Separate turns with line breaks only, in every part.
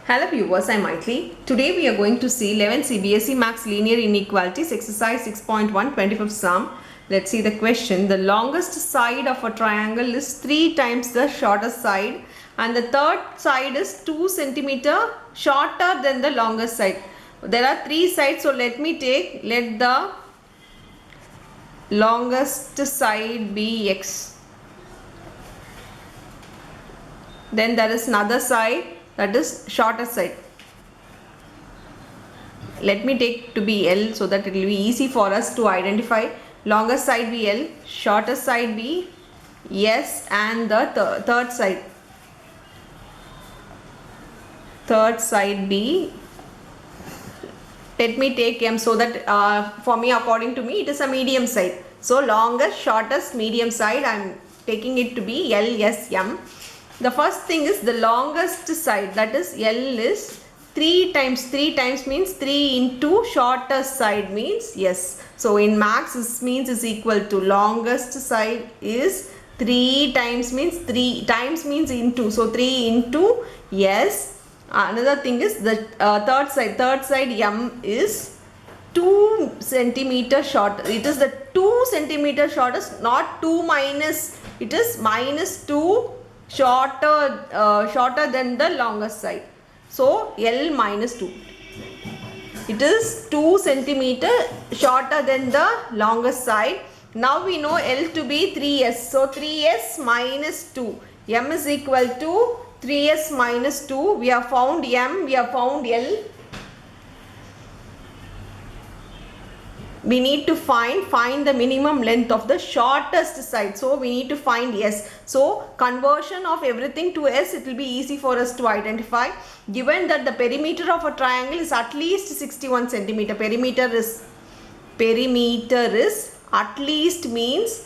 Hello viewers, I am Maithili. Today we are going to see 11 CBSE Maths Linear Inequalities Exercise 6.1 25th Sum. Let's see the question. The longest side of a triangle is 3 times the shortest side and the third side is 2 centimeter shorter than the longest side. There are 3 sides, so let the longest side be x. Then there is another side, that is shortest side. Let me take to be L so that it will be easy for us to identify. Longest side be L, shortest side be S, and the third side be, let me take M so that for me, according to me, it is a medium side. So longest, shortest, medium side, I am taking it to be L, S, M. The first thing is the longest side, that is L is 3 times means 3 into shortest side means yes. So in max this means is equal to longest side is 3 times means 3 times means into. So 3 into yes. Another thing is the third side M is 2 centimeter short. It is the 2 centimeter shortest, not 2 minus, it is minus 2 shorter than the longest side. So L minus 2. It is 2 centimeter shorter than the longest side. Now we know L to be 3s. So 3s minus 2. M is equal to 3s minus 2. We have found M, we have found L. We need to find the minimum length of the shortest side. So we need to find S. So conversion of everything to S, it will be easy for us to identify. Given that the perimeter of a triangle is at least 61 centimeter. Perimeter is at least means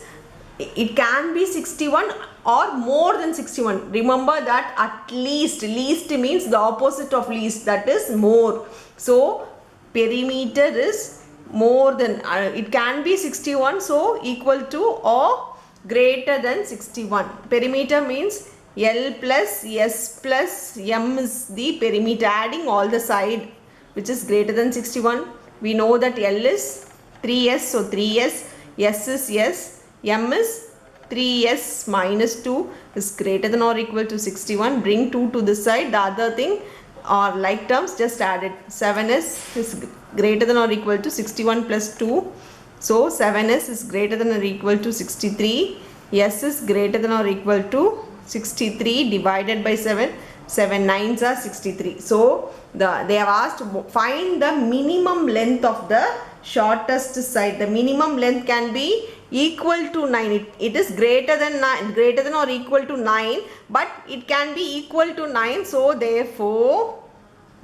it can be 61 or more than 61. Remember that at least means the opposite of least, that is more. So perimeter is more than it can be 61, so equal to or greater than 61. Perimeter means L plus S plus M is the perimeter, adding all the side which is greater than 61. We know that L is 3s, so 3s, S is S, M is 3s minus 2 is greater than or equal to 61. Bring 2 to this side. The other thing or like terms just add it. 7s is greater than or equal to 61 plus 2. So 7s is greater than or equal to 63. S is greater than or equal to 63 divided by 7. 7 9s are 63. So they have asked find the minimum length of the shortest side. The minimum length can be equal to 9. It is greater than or equal to 9, but it can be equal to 9. So therefore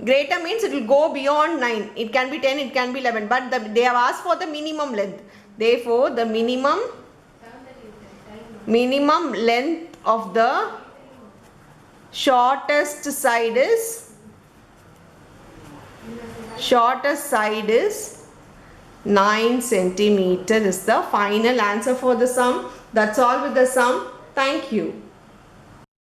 greater means it will go beyond 9. It can be 10, it can be 11, but they have asked for the minimum length. Therefore the minimum length of the shortest side is 9 centimeter is the final answer for the sum. That's all with the sum. Thank you.